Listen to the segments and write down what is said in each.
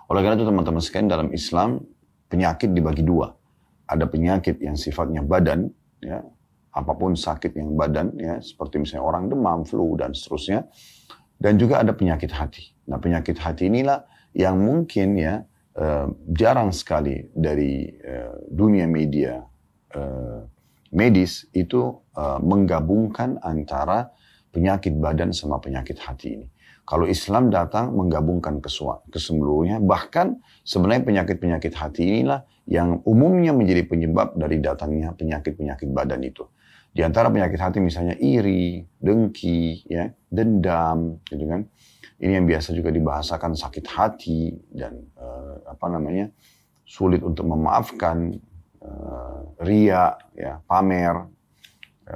Oleh karena itu teman-teman sekalian, dalam Islam penyakit dibagi dua. Ada penyakit yang sifatnya badan, ya, apapun sakit yang badan, ya, seperti misalnya orang demam, flu dan seterusnya. Dan juga ada penyakit hati. Nah, penyakit hati inilah yang mungkin ya jarang sekali dari dunia media medis itu menggabungkan antara penyakit badan sama penyakit hati ini. Kalau Islam datang menggabungkan keseluruhnya, bahkan sebenarnya penyakit-penyakit hati inilah yang umumnya menjadi penyebab dari datangnya penyakit-penyakit badan itu. Di antara penyakit hati misalnya iri, dengki, ya, dendam, gitu kan. Ini yang biasa juga dibahasakan sakit hati dan sulit untuk memaafkan, ria, ya, pamer,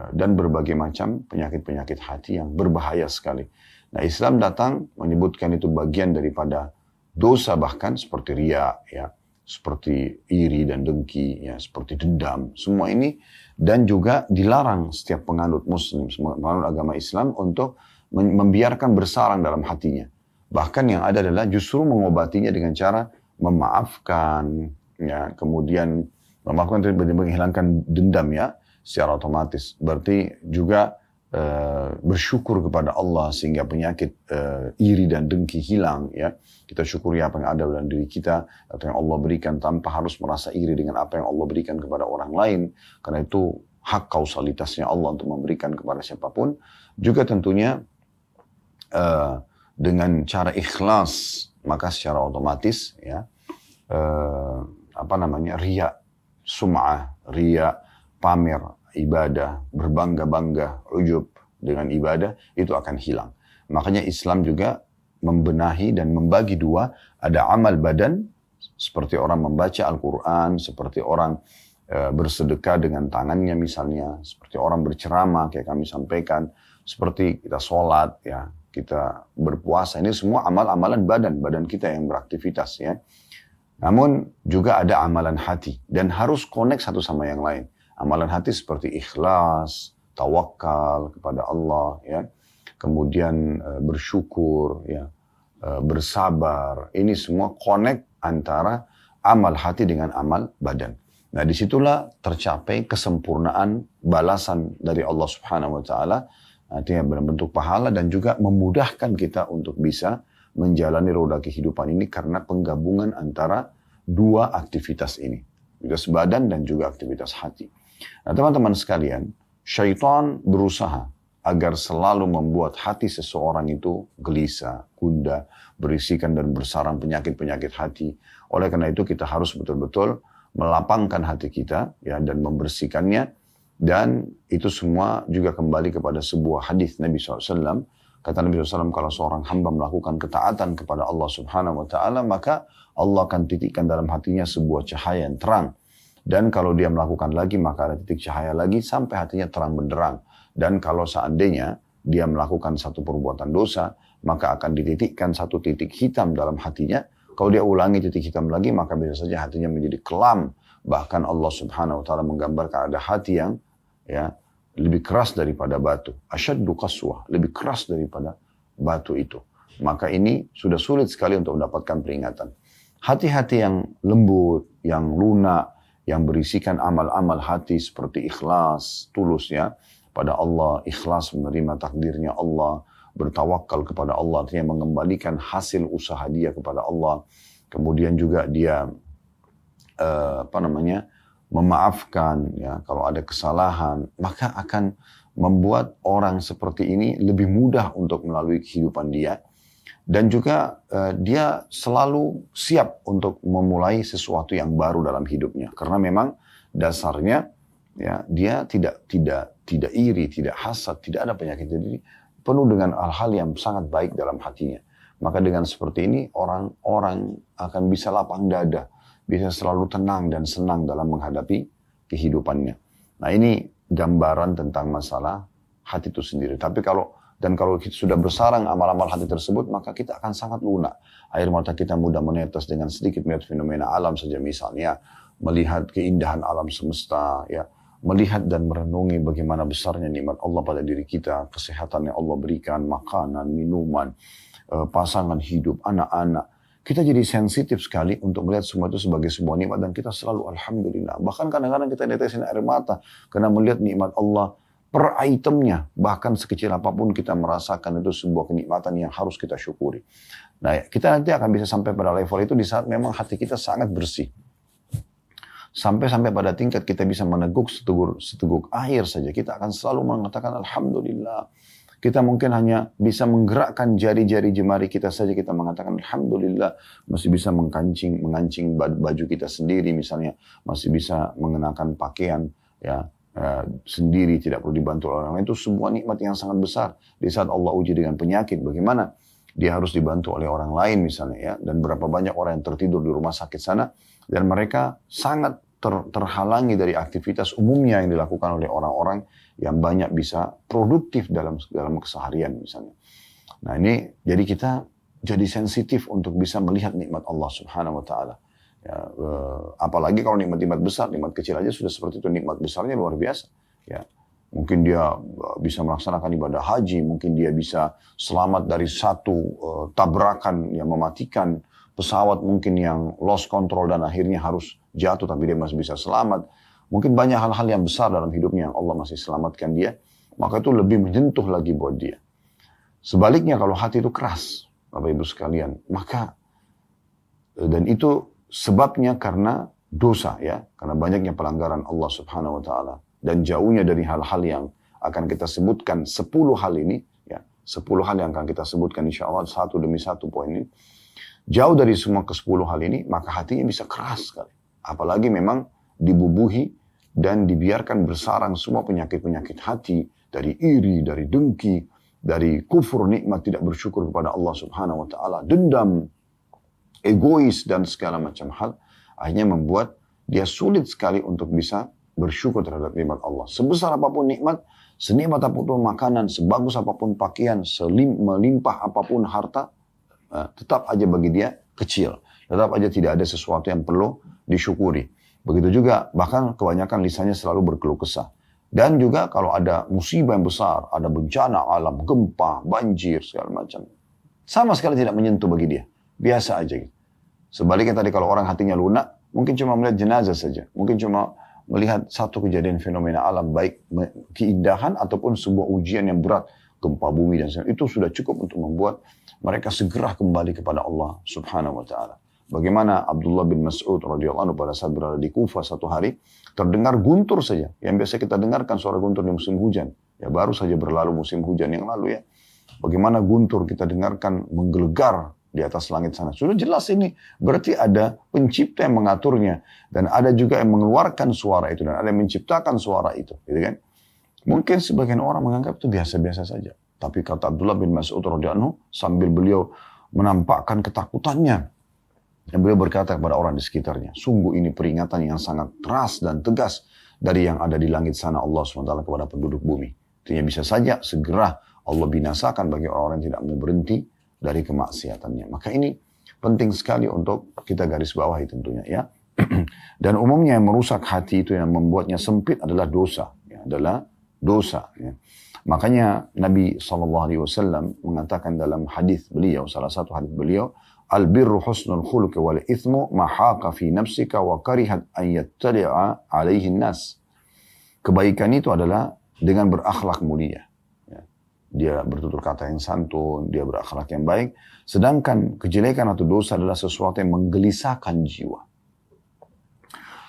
dan berbagai macam penyakit-penyakit hati yang berbahaya sekali. Nah, Islam datang menyebutkan itu bagian daripada dosa, bahkan seperti ria, ya, seperti iri dan dengki, ya, seperti dendam, semua ini, dan juga dilarang setiap penganut Muslim, penganut agama Islam untuk membiarkan bersarang dalam hatinya. Bahkan yang ada adalah justru mengobatinya dengan cara memaafkan, ya, kemudian memaafkan itu menghilangkan dendam, ya, secara otomatis. Berarti juga bersyukur kepada Allah sehingga penyakit iri dan dengki hilang, ya. Kita syukuri apa yang ada dalam diri kita atau yang Allah berikan tanpa harus merasa iri dengan apa yang Allah berikan kepada orang lain, karena itu hak kausalitasnya Allah untuk memberikan kepada siapapun. Juga tentunya dengan cara ikhlas, maka secara otomatis, ya, riya, sum'ah, riya, pamer ibadah, berbangga-bangga, ujub dengan ibadah, itu akan hilang. Makanya Islam juga membenahi dan membagi dua, ada amal badan, seperti orang membaca Al-Quran, seperti orang bersedekah dengan tangannya misalnya, seperti orang berceramah, kayak kami sampaikan, seperti kita sholat, ya, kita berpuasa, ini semua amal-amalan badan kita yang beraktivitas, ya. Namun juga ada amalan hati, dan harus connect satu sama yang lain. Amalan hati seperti ikhlas, tawakal kepada Allah, ya. Kemudian bersyukur, ya, bersabar. Ini semua connect antara amal hati dengan amal badan. Nah, disitulah tercapai kesempurnaan balasan dari Allah Subhanahu Wa Taala, artinya berbentuk pahala dan juga memudahkan kita untuk bisa menjalani roda kehidupan ini karena penggabungan antara dua aktivitas ini, aktivitas badan dan juga aktivitas hati. Nah, teman-teman sekalian, syaitan berusaha agar selalu membuat hati seseorang itu gelisah, gundah, berisikan dan bersarang penyakit-penyakit hati. Oleh karena itu kita harus betul-betul melapangkan hati kita, ya, dan membersihkannya. Dan itu semua juga kembali kepada sebuah hadis Nabi SAW. Kata Nabi SAW, kalau seorang hamba melakukan ketaatan kepada Allah Subhanahu Wa Taala, maka Allah akan titikkan dalam hatinya sebuah cahaya yang terang. Dan kalau dia melakukan lagi, maka ada titik cahaya lagi sampai hatinya terang benderang. Dan kalau seandainya dia melakukan satu perbuatan dosa, maka akan dititikkan satu titik hitam dalam hatinya. Kalau dia ulangi titik hitam lagi, maka bisa saja hatinya menjadi kelam. Bahkan Allah Subhanahu Wa Taala menggambarkan ada hati yang, ya, lebih keras daripada batu. Asyaddu qaswah, lebih keras daripada batu itu. Maka ini sudah sulit sekali untuk mendapatkan peringatan. Hati-hati yang lembut, yang lunak, yang berisikan amal-amal hati seperti ikhlas, tulus, ya, pada Allah, ikhlas menerima takdirnya Allah, bertawakal kepada Allah, artinya mengembalikan hasil usaha dia kepada Allah. Kemudian juga dia memaafkan, ya, kalau ada kesalahan, maka akan membuat orang seperti ini lebih mudah untuk melalui kehidupan dia. Dan juga dia selalu siap untuk memulai sesuatu yang baru dalam hidupnya, karena memang dasarnya, ya, dia tidak iri, tidak hasad, tidak ada penyakit, jadi penuh dengan hal-hal yang sangat baik dalam hatinya. Maka dengan seperti ini orang-orang akan bisa lapang dada, bisa selalu tenang dan senang dalam menghadapi kehidupannya. Nah, ini gambaran tentang masalah hati itu sendiri. Tapi kalau kita sudah bersarang amal-amal hati tersebut, maka kita akan sangat lunak. Air mata kita mudah menetes dengan sedikit melihat fenomena alam saja, misalnya melihat keindahan alam semesta, ya, melihat dan merenungi bagaimana besarnya nikmat Allah pada diri kita, kesehatan yang Allah berikan, makanan, minuman, pasangan hidup, anak-anak. kita jadi sensitif sekali untuk melihat semua itu sebagai sebuah nikmat dan kita selalu alhamdulillah. Bahkan kadang-kadang kita netesin air mata karena melihat nikmat Allah per itemnya, bahkan sekecil apapun kita merasakan itu sebuah kenikmatan yang harus kita syukuri. Nah, kita nanti akan bisa sampai pada level itu di saat memang hati kita sangat bersih. Sampai pada tingkat kita bisa meneguk seteguk air saja, kita akan selalu mengatakan alhamdulillah. Kita mungkin hanya bisa menggerakkan jari-jari jemari kita saja, kita mengatakan alhamdulillah, masih bisa mengancing baju kita sendiri misalnya, masih bisa mengenakan pakaian ya sendiri, tidak perlu dibantu orang lain. Itu sebuah nikmat yang sangat besar. Di saat Allah uji dengan penyakit, bagaimana dia harus dibantu oleh orang lain misalnya ya, dan berapa banyak orang yang tertidur di rumah sakit sana dan mereka sangat terhalangi dari aktivitas umumnya yang dilakukan oleh orang-orang yang banyak bisa produktif dalam keseharian misalnya. Nah ini jadi kita jadi sensitif untuk bisa melihat nikmat Allah Subhanahu wa taala. Ya, apalagi kalau nikmat-nikmat besar, nikmat kecil aja sudah seperti itu, nikmat besarnya luar biasa. Ya, mungkin dia bisa melaksanakan ibadah haji, mungkin dia bisa selamat dari satu tabrakan yang mematikan, pesawat mungkin yang lost control dan akhirnya harus jatuh tapi dia masih bisa selamat. Mungkin banyak hal-hal yang besar dalam hidupnya yang Allah masih selamatkan dia, maka itu lebih menyentuh lagi buat dia. Sebaliknya kalau hati itu keras, Bapak Ibu sekalian, maka dan itu sebabnya karena dosa ya, karena banyaknya pelanggaran Allah Subhanahu wa taala dan jauhnya dari hal-hal yang akan kita sebutkan 10 hal ini ya, 10 hal yang akan kita sebutkan insyaallah satu demi satu poin ini. Jauh dari semua ke-10 hal ini, maka hatinya bisa keras sekali. Apalagi memang dibubuhi dan dibiarkan bersarang semua penyakit-penyakit hati, dari iri, dari dengki, dari kufur nikmat, tidak bersyukur kepada Allah Subhanahu wa taala, dendam, egois dan segala macam hal, akhirnya membuat dia sulit sekali untuk bisa bersyukur terhadap nikmat Allah. Sebesar apapun nikmat, senikmat apapun makanan, sebagus apapun pakaian, melimpah apapun harta, tetap aja bagi dia kecil. Tetap aja tidak ada sesuatu yang perlu disyukuri. Begitu juga bahkan kebanyakan lisannya selalu berkeluh kesah. Dan juga kalau ada musibah yang besar, ada bencana alam, gempa, banjir, segala macam. Sama sekali tidak menyentuh bagi dia. Biasa aja gitu. Sebaliknya tadi kalau orang hatinya lunak, mungkin cuma melihat jenazah saja. Mungkin cuma melihat satu kejadian fenomena alam, baik keindahan ataupun sebuah ujian yang berat, gempa bumi dan sebagainya. Itu sudah cukup untuk membuat mereka segera kembali kepada Allah Subhanahu wa taala. Bagaimana Abdullah bin Mas'ud radhiyallahu anhu pada saat berada di Kufah satu hari terdengar guntur saja. Yang biasa kita dengarkan suara guntur di musim hujan. Ya baru saja berlalu musim hujan yang lalu ya. Bagaimana guntur kita dengarkan menggelegar di atas langit sana. Sudah jelas ini berarti ada pencipta yang mengaturnya dan ada juga yang mengeluarkan suara itu dan ada yang menciptakan suara itu, gitu kan? Mungkin sebagian orang menganggap itu biasa-biasa saja. Tapi kata Abdullah bin Mas'ud radhiyallahu anhu sambil beliau menampakkan ketakutannya, dan beliau berkata kepada orang di sekitarnya, sungguh ini peringatan yang sangat keras dan tegas dari yang ada di langit sana Allah SWT kepada penduduk bumi. Artinya bisa saja segera Allah binasakan bagi orang-orang yang tidak mau berhenti dari kemaksiatannya. Maka ini penting sekali untuk kita garis bawahi tentunya ya. Dan umumnya yang merusak hati itu yang membuatnya sempit adalah dosa. Ya, adalah dosa. Ya. Makanya Nabi SAW mengatakan dalam hadis beliau, salah satu hadis beliau, Al-birru husnul khuluqi wal ithmu mahaqa fi nafsika wa karihat an yattali'a alaihi nas. Kebaikan itu adalah dengan berakhlak mulia. Ya. Dia bertutur kata yang santun, dia berakhlak yang baik. Sedangkan kejelekan atau dosa adalah sesuatu yang menggelisahkan jiwa.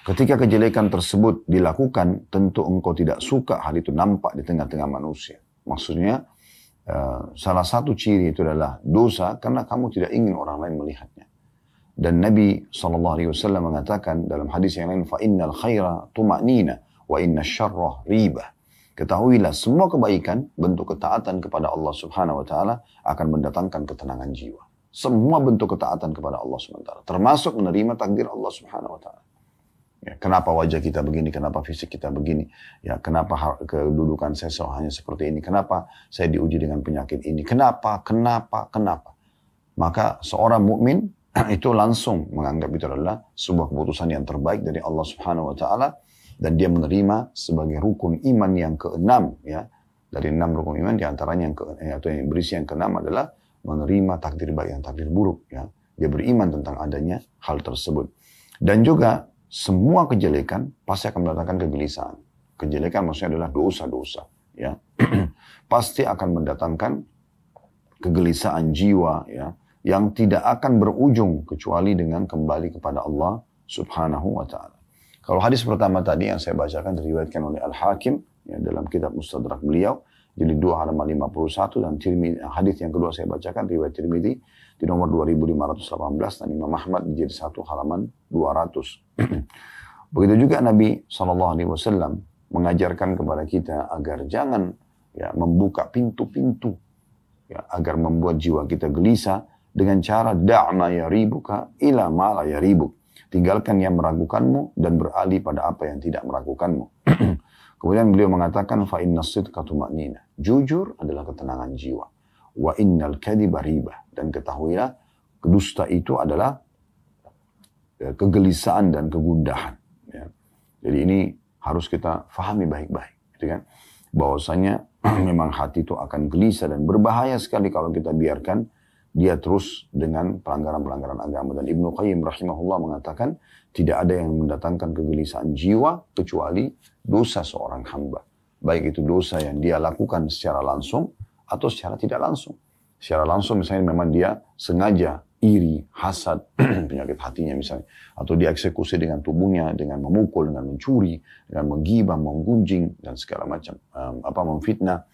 Ketika kejelekan tersebut dilakukan, tentu engkau tidak suka hal itu nampak di tengah-tengah manusia. Maksudnya, salah satu ciri itu adalah dosa karena kamu tidak ingin orang lain melihatnya. Dan Nabi SAW mengatakan dalam hadis yang lain, فَإِنَّ الْخَيْرَ طُمَأْنِينَ وَإِنَّ الشَّرَّ رِيبَةً. Ketahuilah semua kebaikan, bentuk ketaatan kepada Allah Subhanahu wa taala akan mendatangkan ketenangan jiwa. Semua bentuk ketaatan kepada Allah Subhanahu wa taala, termasuk menerima takdir Allah Subhanahu wa taala. Ya, kenapa wajah kita begini, kenapa fisik kita begini, ya, kenapa kedudukan saya hanya seperti ini, kenapa saya diuji dengan penyakit ini, kenapa. Maka seorang mukmin itu langsung menganggap itu adalah sebuah keputusan yang terbaik dari Allah Subhanahu wa taala dan dia menerima sebagai rukun iman yang keenam ya. Dari 6 rukun iman diantaranya yang berisi yang keenam adalah menerima takdir baik dan takdir buruk ya. dia beriman tentang adanya hal tersebut. Dan juga semua kejelekan pasti akan mendatangkan kegelisahan. Kejelekan maksudnya adalah dosa-dosa, ya. Pasti akan mendatangkan kegelisahan jiwa, ya, yang tidak akan berujung kecuali dengan kembali kepada Allah Subhanahu wa taala. Kalau hadis pertama tadi yang saya bacakan diriwayatkan oleh Al-Hakim, ya, dalam kitab Mustadrak beliau, jilid 2 halaman 51, dan hadis yang kedua saya bacakan riwayat Tirmidzi di nomor 2518 dan Imam Ahmad di jilid 1 halaman 200. Begitu juga Nabi SAW mengajarkan kepada kita agar jangan, ya, membuka pintu-pintu, ya, agar membuat jiwa kita gelisah dengan cara da'ma yaribuka ila ma la yaribuk. Tinggalkan yang meragukanmu dan beralih pada apa yang tidak meragukanmu. Kemudian beliau mengatakan fa innas sidqa tuma'nina. Jujur adalah ketenangan jiwa. Wa innal kadhiba ribah, dan ketahuilah dusta itu adalah kegelisahan dan kegundahan, ya. Jadi ini harus kita fahami baik-baik, gitu kan? Bahwasanya memang hati itu akan gelisah dan berbahaya sekali kalau kita biarkan dia terus dengan pelanggaran-pelanggaran agama. Dan Ibnu Qayyim rahimahullah mengatakan tidak ada yang mendatangkan kegelisahan jiwa kecuali dosa seorang hamba. Baik itu dosa yang dia lakukan secara langsung atau secara tidak langsung. Secara langsung misalnya memang dia sengaja iri, hasad, penyakit hatinya misalnya. Atau dia eksekusi dengan tubuhnya, dengan memukul, dengan mencuri, dengan menggibah, menggunjing, dan segala macam. Memfitnah.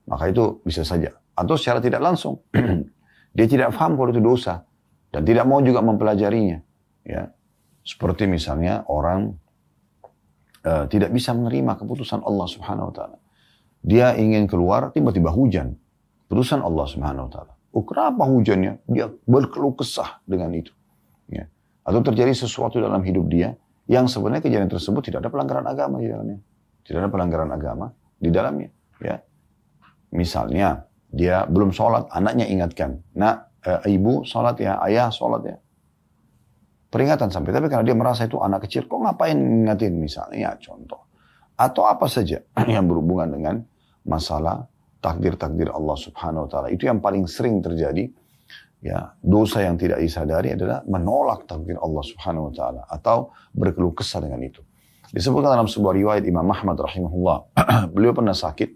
Maka itu bisa saja. Atau secara tidak langsung. Dia tidak paham kalau itu dosa. Dan tidak mau juga mempelajarinya. Ya. Seperti misalnya orang tidak bisa menerima keputusan Allah Subhanahu Wa Taala. Dia ingin keluar, tiba-tiba hujan. Keputusan Allah Subhanahu Wa Taala. Kenapa hujannya? Dia berkeluh kesah dengan itu. Ya. Atau terjadi sesuatu dalam hidup dia yang sebenarnya kejadian tersebut tidak ada pelanggaran agama di dalamnya. Tidak ada pelanggaran agama di dalamnya. Ya. Misalnya, dia belum sholat, anaknya ingatkan. Nak, ibu sholat ya, ayah sholat ya. Peringatan sampai, tapi karena dia merasa itu anak kecil, kok ngapain ngingatin misalnya, contoh. Atau apa saja yang berhubungan dengan masalah takdir-takdir Allah Subhanahu Wa Taala. Itu yang paling sering terjadi. Ya, dosa yang tidak disadari adalah menolak takdir Allah Subhanahu Wa Taala atau berkeluh kesah dengan itu. Disebutkan dalam sebuah riwayat Imam Ahmad rahimahullah, beliau pernah sakit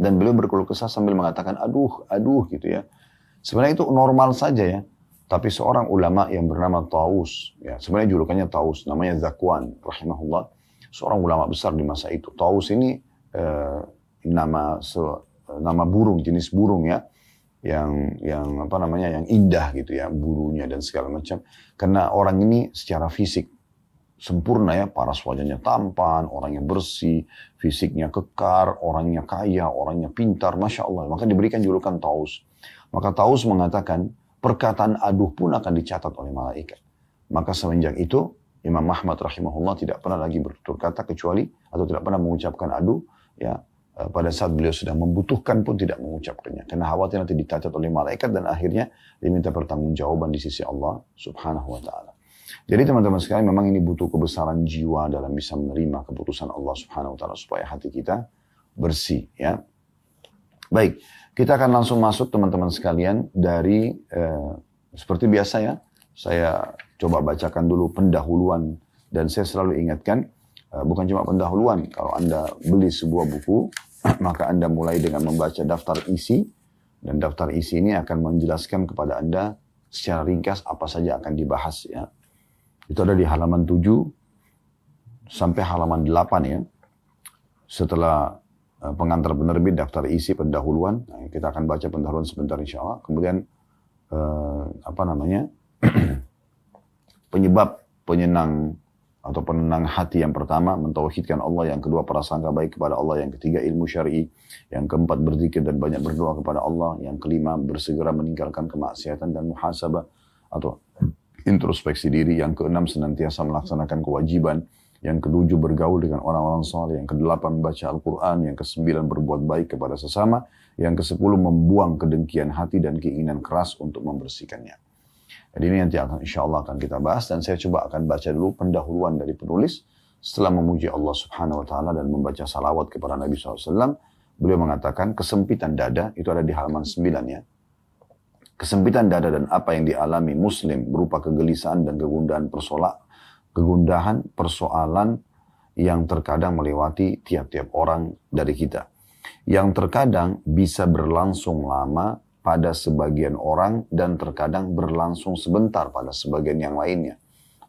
dan beliau berkeluh kesah sambil mengatakan aduh gitu ya. Sebenarnya itu normal saja ya. Tapi seorang ulama yang bernama Taus, ya sebenarnya julukannya Taus, namanya Zakwan rahimahullah, seorang ulama besar di masa itu. Taus ini nama burung, jenis burung ya, yang indah gitu ya, bulunya dan segala macam. Karena orang ini secara fisik sempurna ya, paras wajahnya tampan, orangnya bersih, fisiknya kekar, orangnya kaya, orangnya pintar, Masya Allah. Maka diberikan julukan Taus. Maka Taus mengatakan, perkataan aduh pun akan dicatat oleh malaikat. Maka semenjak itu, Imam Ahmad rahimahullah tidak pernah lagi bertutur kata kecuali, atau tidak pernah mengucapkan aduh, ya, pada saat beliau sedang membutuhkan pun tidak mengucapkannya. Karena khawatir nanti dicatat oleh malaikat dan akhirnya diminta pertanggungjawaban di sisi Allah Subhanahu Wa Ta'ala. Jadi teman-teman sekalian, memang ini butuh kebesaran jiwa dalam bisa menerima keputusan Allah Subhanahu Wa Ta'ala supaya hati kita bersih, ya. Baik, kita akan langsung masuk teman-teman sekalian dari seperti biasa ya. Saya coba bacakan dulu pendahuluan dan saya selalu ingatkan bukan cuma pendahuluan. Kalau Anda beli sebuah buku, maka Anda mulai dengan membaca daftar isi, dan daftar isi ini akan menjelaskan kepada Anda secara ringkas apa saja akan dibahas ya. Itu ada di halaman 7 sampai halaman 8 ya. Setelah pengantar penerbit, daftar isi, pendahuluan. Nah, kita akan baca pendahuluan sebentar insya Allah. Kemudian penyebab penyenang atau penenang hati yang pertama, mentauhidkan Allah. Yang kedua, prasangka baik kepada Allah. Yang ketiga, ilmu syar'i. Yang keempat, berzikir dan banyak berdoa kepada Allah. Yang kelima, bersegera meninggalkan kemaksiatan dan muhasabah atau introspeksi diri. Yang keenam, senantiasa melaksanakan kewajiban. Yang ketujuh, bergaul dengan orang-orang saleh. Yang kedelapan, membaca Al-Quran. Yang kesembilan, berbuat baik kepada sesama. Yang kesepuluh, membuang kedengkian hati dan keinginan keras untuk membersihkannya. Jadi ini nanti insya Allah akan kita bahas, dan saya coba akan baca dulu pendahuluan dari penulis. Setelah memuji Allah Subhanahu Wa Ta'ala dan membaca salawat kepada Nabi SAW, beliau mengatakan kesempitan dada, itu ada di halaman 9 ya. Kesempitan dada dan apa yang dialami muslim berupa kegelisahan dan kegundahan persoalan yang terkadang melewati tiap-tiap orang dari kita. Yang terkadang bisa berlangsung lama pada sebagian orang dan terkadang berlangsung sebentar pada sebagian yang lainnya.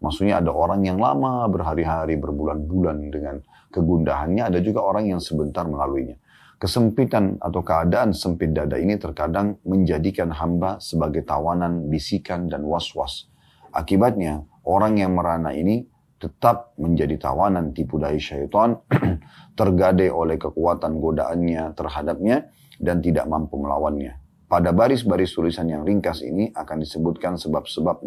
Maksudnya ada orang yang lama berhari-hari, berbulan-bulan dengan kegundahannya, ada juga orang yang sebentar melaluinya. Kesempitan atau keadaan sempit dada ini terkadang menjadikan hamba sebagai tawanan bisikan dan was-was. Akibatnya, orang yang merana ini tetap menjadi tawanan tipu daya syaitan, tergadai oleh kekuatan godaannya terhadapnya, dan tidak mampu melawannya. Pada baris-baris tulisan yang ringkas ini akan disebutkan sebab-sebab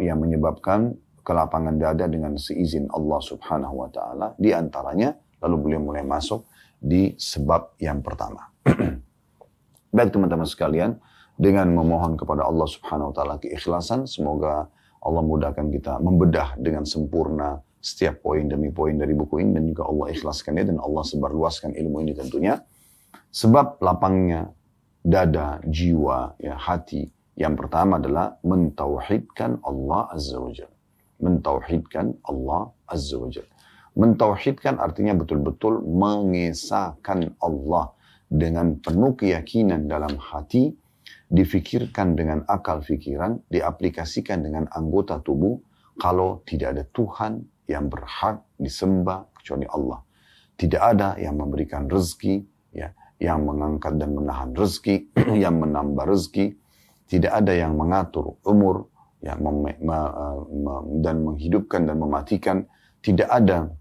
yang menyebabkan kelapangan dada dengan seizin Allah Subhanahu wa taala. Di antaranya, lalu beliau mulai masuk di sebab yang pertama. Baik teman-teman sekalian, dengan memohon kepada Allah Subhanahu wa taala keikhlasan, semoga Allah mudahkan kita membedah dengan sempurna setiap poin demi poin dari buku ini, dan juga Allah ikhlaskannya dan Allah sebarluaskan ilmu ini tentunya. Sebab lapangnya dada, jiwa, ya, hati. Yang pertama adalah mentauhidkan Allah Azza wa Jalla. Mentauhidkan Allah Azza wa Jalla. Mentauhidkan artinya betul-betul mengesahkan Allah dengan penuh keyakinan dalam hati, difikirkan dengan akal fikiran, diaplikasikan dengan anggota tubuh, kalau tidak ada Tuhan yang berhak disembah kecuali Allah. Tidak ada yang memberikan rezeki, ya, yang mengangkat dan menahan rezeki, yang menambah rezeki. Tidak ada yang mengatur umur, ya, dan menghidupkan dan mematikan. Tidak ada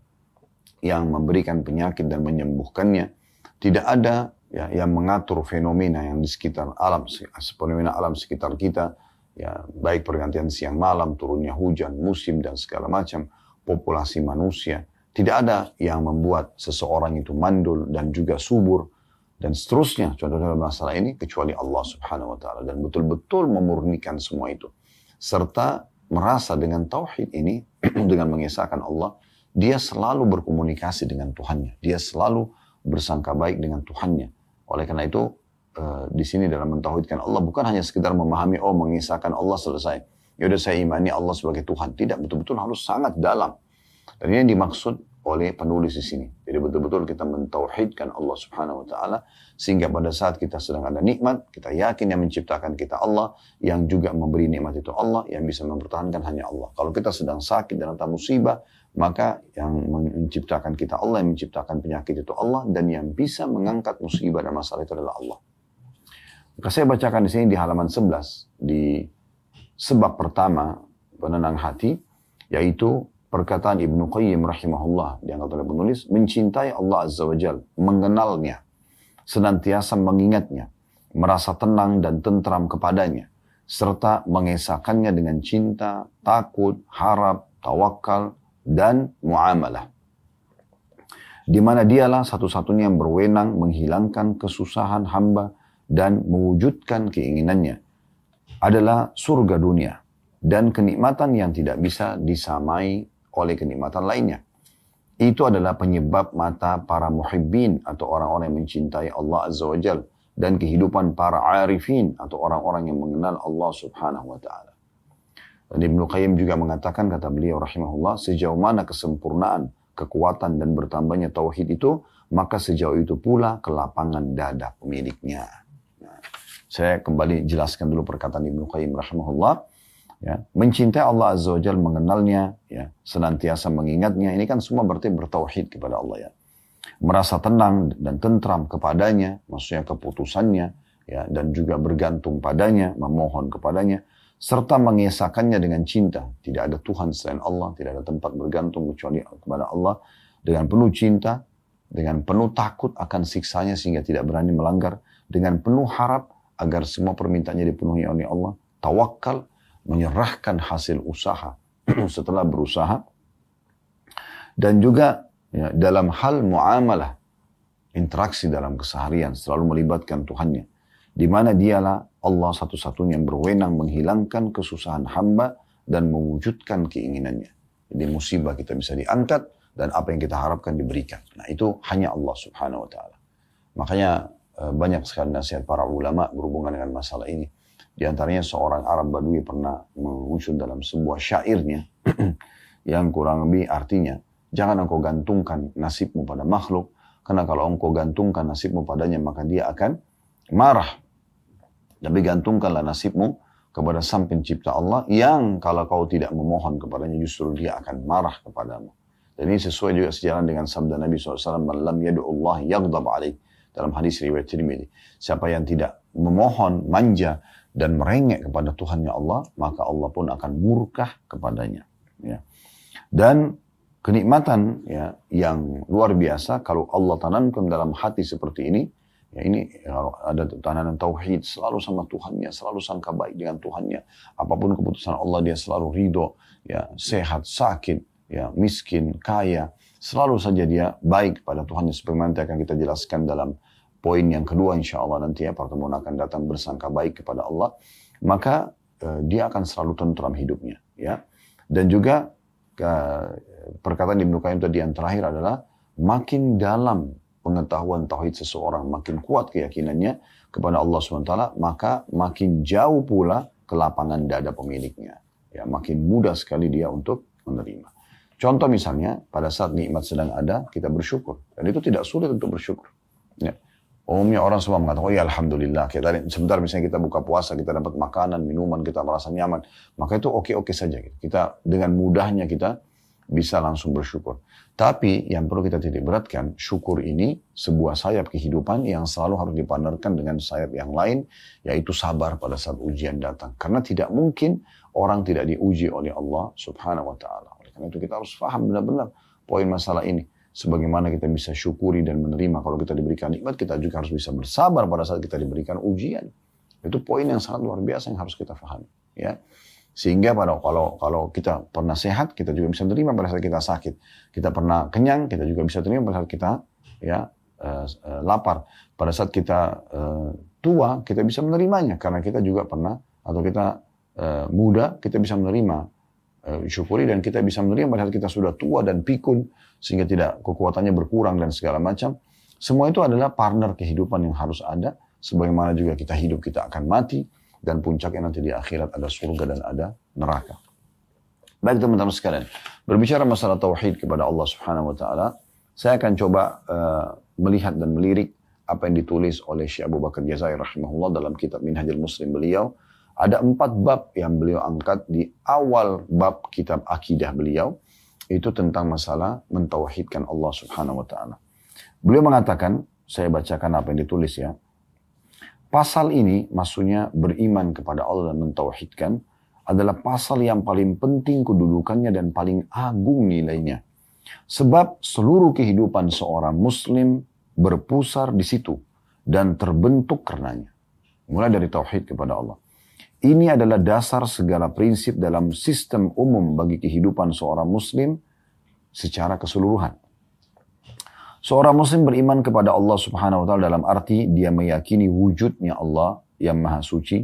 yang memberikan penyakit dan menyembuhkannya. Tidak ada, ya, yang mengatur fenomena yang di sekitar alam, fenomena alam sekitar kita, ya, baik pergantian siang malam, turunnya hujan, musim dan segala macam, populasi manusia. Tidak ada yang membuat seseorang itu mandul dan juga subur dan seterusnya. Contoh-contoh masalah ini kecuali Allah Subhanahu wa taala, dan betul-betul memurnikan semua itu. Serta merasa dengan tauhid ini dengan mengesahkan Allah, dia selalu berkomunikasi dengan Tuhannya. Dia selalu bersangka baik dengan Tuhannya. Oleh karena itu, di sini dalam mentauhidkan Allah bukan hanya sekedar memahami, oh mengesahkan Allah selesai. Yaudah saya imani Allah sebagai Tuhan. Tidak, betul-betul harus sangat dalam. Dan ini yang dimaksud oleh penulis di sini. Jadi betul-betul kita mentauhidkan Allah Subhanahu wa taala, sehingga pada saat kita sedang ada nikmat, kita yakin yang menciptakan kita Allah, yang juga memberi nikmat itu Allah, yang bisa mempertahankan hanya Allah. Kalau kita sedang sakit dan ada musibah, maka yang menciptakan kita Allah, yang menciptakan penyakit itu Allah, dan yang bisa mengangkat musibah dan masalah itu adalah Allah. Maka saya bacakan di sini di halaman 11, di sebab pertama penenang hati, yaitu perkataan Ibnu Qayyim rahimahullah, diangkat oleh penulis, mencintai Allah Azza wa Jal, mengenalnya, senantiasa mengingatnya, merasa tenang dan tentram kepadanya, serta mengesahkannya dengan cinta, takut, harap, tawakal, dan muamalah. Di mana dialah satu-satunya yang berwenang menghilangkan kesusahan hamba dan mewujudkan keinginannya. Adalah surga dunia dan kenikmatan yang tidak bisa disamai oleh kenikmatan lainnya. Itu adalah penyebab mata para muhibbin atau orang-orang yang mencintai Allah Azza wa Jal, dan kehidupan para arifin atau orang-orang yang mengenal Allah Subhanahu wa taala. Dan Ibnu Qayyim juga mengatakan, kata beliau rahimahullah, sejauh mana kesempurnaan, kekuatan dan bertambahnya tauhid itu, maka sejauh itu pula kelapangan dada pemiliknya. Nah, saya kembali jelaskan dulu perkataan Ibnu Qayyim rahimahullah. Ya, mencintai Allah Azza wa Jalla, mengenalnya, ya, senantiasa mengingatnya, ini kan semua berarti bertauhid kepada Allah, ya. Merasa tenang dan tentram kepadanya, maksudnya keputusannya, ya, dan juga bergantung padanya, memohon kepadanya, serta mengesahkannya dengan cinta. Tidak ada Tuhan selain Allah, tidak ada tempat bergantung kecuali kepada Allah, dengan penuh cinta, dengan penuh takut akan siksanya sehingga tidak berani melanggar, dengan penuh harap agar semua permintaannya dipenuhi oleh Allah, tawakal, menyerahkan hasil usaha setelah berusaha, dan juga, ya, dalam hal muamalah, interaksi dalam keseharian selalu melibatkan Tuhannya, di mana dialah Allah satu-satunya yang berwenang menghilangkan kesusahan hamba dan mewujudkan keinginannya. Jadi musibah kita bisa diangkat dan apa yang kita harapkan diberikan. Nah, itu hanya Allah Subhanahu wa taala. Makanya banyak sekali nasihat para ulama berhubungan dengan masalah ini. Di antaranya seorang Arab Badui pernah mengusul dalam sebuah syairnya yang kurang lebih artinya, jangan engkau gantungkan nasibmu pada makhluk, karena kalau engkau gantungkan nasibmu padanya maka dia akan marah. Tapi gantungkanlah nasibmu kepada Sang Pencipta Allah yang kalau kau tidak memohon kepadanya justru dia akan marah kepadamu. Dan ini sesuai juga sejalan dengan sabda Nabi SAW, "Man lam yad'ullah yaghdab alaih." Dalam hadis riwayat Tirmidzi. Siapa yang tidak memohon, manja, dan merengek kepada Tuhannya Allah, maka Allah pun akan murka kepadanya. Ya. Dan kenikmatan ya, yang luar biasa kalau Allah tanamkan dalam hati seperti ini, ya ini ada tanaman tauhid, selalu sama Tuhannya, selalu sangka baik dengan Tuhannya. Apapun keputusan Allah dia selalu ridho, ya sehat, sakit, ya miskin, kaya, selalu saja dia baik pada Tuhannya. Seperti nanti akan kita jelaskan dalam poin yang kedua insya Allah nanti ya, pertemuan akan datang bersangka baik kepada Allah, maka dia akan selalu tentram hidupnya. Ya. Dan juga perkataan Ibnu Qayyim tadi yang terakhir adalah makin dalam pengetahuan tauhid seseorang, makin kuat keyakinannya kepada Allah SWT, maka makin jauh pula kelapangan dada pemiliknya. Ya, makin mudah sekali dia untuk menerima. Contoh misalnya, pada saat nikmat sedang ada, kita bersyukur. Dan itu tidak sulit untuk bersyukur. Ya. Umumnya orang semua mengatakan, oh ya Alhamdulillah, sebentar misalnya kita buka puasa, kita dapat makanan, minuman, kita merasa nyaman. Maka itu oke-oke saja. Kita dengan mudahnya kita bisa langsung bersyukur. Tapi yang perlu kita titik beratkan, syukur ini sebuah sayap kehidupan yang selalu harus dipandarkan dengan sayap yang lain, yaitu sabar pada saat ujian datang. Karena tidak mungkin orang tidak diuji oleh Allah Subhanahu wa Ta'ala. Oleh karena itu kita harus paham benar-benar poin masalah ini. Sebagaimana kita bisa syukuri dan menerima kalau kita diberikan nikmat, kita juga harus bisa bersabar pada saat kita diberikan ujian. Itu poin yang sangat luar biasa yang harus kita pahami. Ya. Sehingga kalau kita pernah sehat, kita juga bisa menerima pada saat kita sakit. Kita pernah kenyang, kita juga bisa terima pada saat kita ya lapar. Pada saat kita tua, kita bisa menerimanya karena kita juga pernah, atau kita muda, kita bisa menerima, syukuri, dan kita bisa menerima pada saat kita sudah tua dan pikun sehingga tidak kekuatannya berkurang dan segala macam. Semua itu adalah partner kehidupan yang harus ada. Sebagaimana juga kita hidup, kita akan mati. Dan puncaknya nanti di akhirat ada surga dan ada neraka. Baik teman-teman sekalian, berbicara masalah tauhid kepada Allah Subhanahu wa Ta'ala, saya akan coba melihat dan melirik apa yang ditulis oleh Syekh Abu Bakar Jazair rahimahullah dalam kitab Minhajul Muslim beliau. Ada 4 bab yang beliau angkat di awal bab kitab akidah beliau, itu tentang masalah mentauhidkan Allah Subhanahu wa Ta'ala. Beliau mengatakan, saya bacakan apa yang ditulis ya. Pasal ini maksudnya beriman kepada Allah dan mentauhidkan adalah pasal yang paling penting kedudukannya dan paling agung nilainya. Sebab seluruh kehidupan seorang muslim berpusar di situ dan terbentuk karenanya. Mulai dari tauhid kepada Allah. Ini adalah dasar segala prinsip dalam sistem umum bagi kehidupan seorang muslim secara keseluruhan. Seorang muslim beriman kepada Allah Subhanahu wa Ta'ala dalam arti dia meyakini wujudnya Allah yang maha suci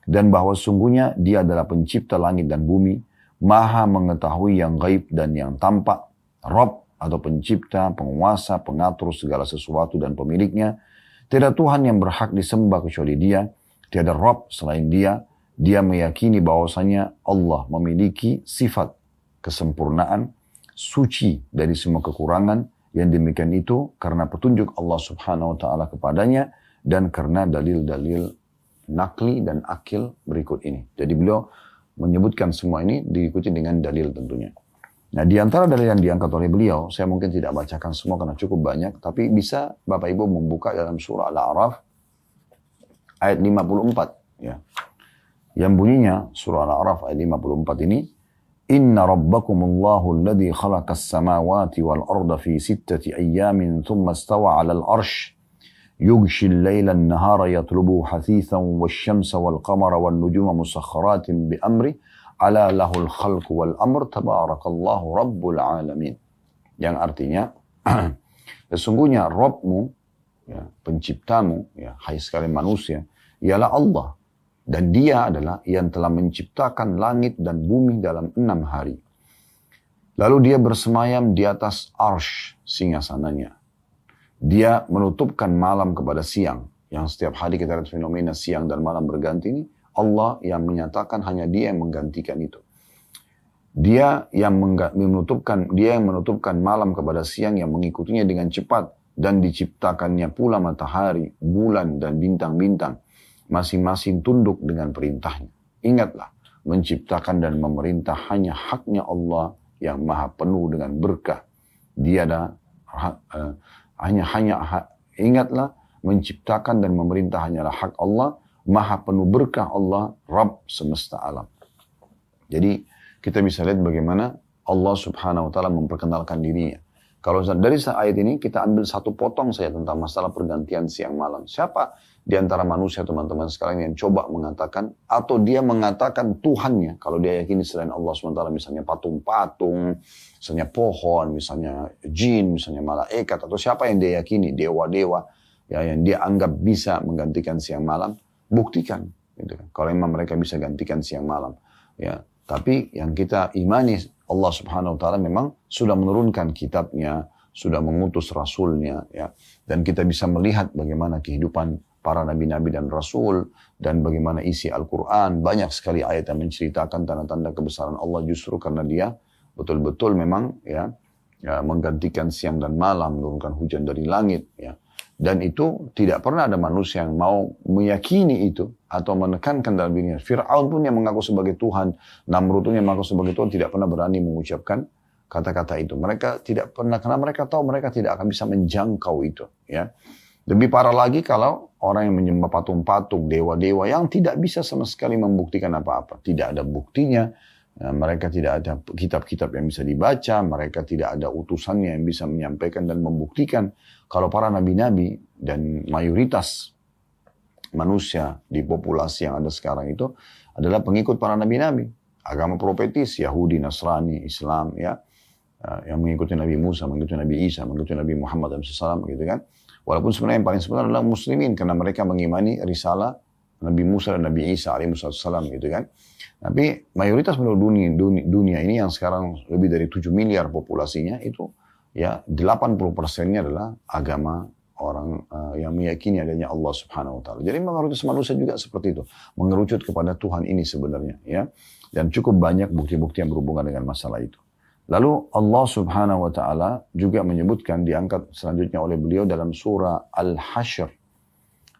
dan bahwa sungguhnya dia adalah pencipta langit dan bumi, maha mengetahui yang gaib dan yang tampak, Rabb atau pencipta, penguasa, pengatur segala sesuatu dan pemiliknya. Tidak Tuhan yang berhak disembah kecuali dia, tiada Rabb selain dia. Dia meyakini bahwasanya Allah memiliki sifat kesempurnaan, suci dari semua kekurangan. Yang demikian itu karena petunjuk Allah Subhanahu wa Ta'ala kepadanya dan karena dalil-dalil nakli dan akil berikut ini. Jadi beliau menyebutkan semua ini diikuti dengan dalil tentunya. Nah, di antara dalil yang diangkat oleh beliau, saya mungkin tidak bacakan semua karena cukup banyak, tapi bisa Bapak Ibu membuka dalam surah Al-A'raf ayat 54 ya. Yang bunyinya surah Al-A'raf ayat 54 ini, Inna rabbakumullahu alladhi khalaqas samawati wal arda fi 6 ayyamin thumma istawa 'alal arsh yughshil layla an-nahara yatlubuhu hasithan wasyamsa wal qamara wan nujuma musakhkharatin bi amri ala lahul khalqu wal amr tabarakallahu rabbul alamin. Yang artinya sesungguhnya Rabbmu ya, penciptamu ya, hai sekalian manusia ialah Allah. Dan dia adalah yang telah menciptakan langit dan bumi dalam 6 hari. Lalu dia bersemayam di atas arsh singgasananya. Dia menutupkan malam kepada siang. Yang setiap hari kita lihat fenomena siang dan malam berganti ini. Allah yang menyatakan hanya dia yang menggantikan itu. Dia yang menutupkan malam kepada siang yang mengikutinya dengan cepat. Dan diciptakannya pula matahari, bulan dan bintang-bintang. Masing-masing tunduk dengan perintahnya. Ingatlah, menciptakan dan memerintah hanya haknya Allah yang maha penuh dengan berkah. Ingatlah, menciptakan dan memerintah hanyalah hak Allah, maha penuh berkah Allah, Rabb semesta alam. Jadi kita bisa lihat bagaimana Allah subhanahu wa ta'ala memperkenalkan dirinya. Kalau dari ayat ini kita ambil satu potong saja tentang masalah pergantian siang malam. Siapa di antara manusia teman-teman sekalian yang coba mengatakan atau dia mengatakan Tuhannya, kalau dia yakini selain Allah SWT, misalnya patung-patung, misalnya pohon, misalnya jin, misalnya malaikat, atau siapa yang dia yakini, dewa-dewa ya, yang dia anggap bisa menggantikan siang malam, buktikan. Gitu kan. Kalau memang mereka bisa gantikan siang malam. Ya. Tapi yang kita imani, Allah subhanahu wa ta'ala memang sudah menurunkan kitabnya, sudah mengutus rasulnya, ya. Dan kita bisa melihat bagaimana kehidupan para nabi-nabi dan rasul, dan bagaimana isi Al-Quran. Banyak sekali ayat yang menceritakan tanda-tanda kebesaran Allah justru karena dia betul-betul memang ya menggantikan siang dan malam, menurunkan hujan dari langit, ya. Dan itu tidak pernah ada manusia yang mau meyakini itu atau menekankan dalam dirinya. Fir'aun pun yang mengaku sebagai Tuhan, Namrud pun yang mengaku sebagai Tuhan tidak pernah berani mengucapkan kata-kata itu. Mereka tidak pernah, karena mereka tahu mereka tidak akan bisa menjangkau itu. Ya. Lebih parah lagi kalau orang yang menyembah patung-patung, dewa-dewa yang tidak bisa sama sekali membuktikan apa-apa. Tidak ada buktinya. Mereka tidak ada kitab-kitab yang bisa dibaca, mereka tidak ada utusannya yang bisa menyampaikan dan membuktikan. Kalau para nabi-nabi dan mayoritas manusia di populasi yang ada sekarang itu adalah pengikut para nabi-nabi. Agama profetis, Yahudi, Nasrani, Islam, ya, yang mengikuti Nabi Musa, mengikuti Nabi Isa, mengikuti Nabi Muhammad SAW, gitu kan. Walaupun sebenarnya yang paling sebenarnya adalah muslimin, karena mereka mengimani risalah Nabi Musa dan Nabi Isa alaihissalam, gitu kan. Tapi mayoritas penduduk dunia ini yang sekarang lebih dari 7 miliar populasinya itu ya 80%-nya adalah agama orang yang meyakini adanya Allah Subhanahu wa taala. Jadi mayoritas manusia juga seperti itu, mengerucut kepada Tuhan ini sebenarnya, ya. Dan cukup banyak bukti-bukti yang berhubungan dengan masalah itu. Lalu Allah Subhanahu wa taala juga menyebutkan, diangkat selanjutnya oleh beliau dalam surah Al-Hasyr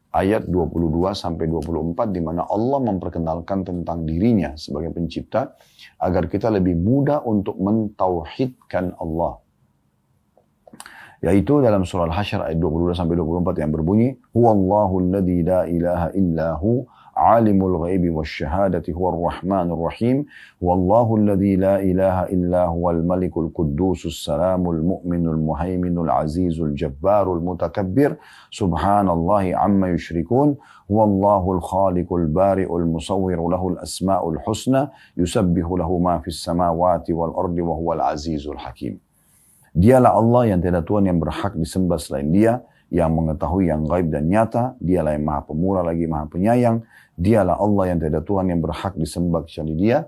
ayat 22 sampai 24, di mana Allah memperkenalkan tentang dirinya sebagai pencipta agar kita lebih mudah untuk mentauhidkan Allah. Yaitu dalam surah Al-Hasyr ayat 22 sampai 24 yang berbunyi, Huwallahu alladzi la ilaha illahu alimul ghaibi wasyahadati huwar rahmanur rahim, Huwallahu alladzi la ilaha illa huwal malikul quddusus salamul mu'minul muhaiminul azizul jabbarul mutakabbir, subhanallahi amma yushrikun, Huwallahul khaliqul bari'ul musawwiru lahul asma'ul husna, yusabbihu lahu ma fis samawati wal ardi wa huwal azizul hakim. Dialah Allah yang tiada Tuhan yang berhak disembah selain Dia, yang mengetahui yang gaib dan nyata. Dialah yang maha pemurah lagi maha penyayang. Dialah Allah yang tiada Tuhan yang berhak disembah kecuali Dia.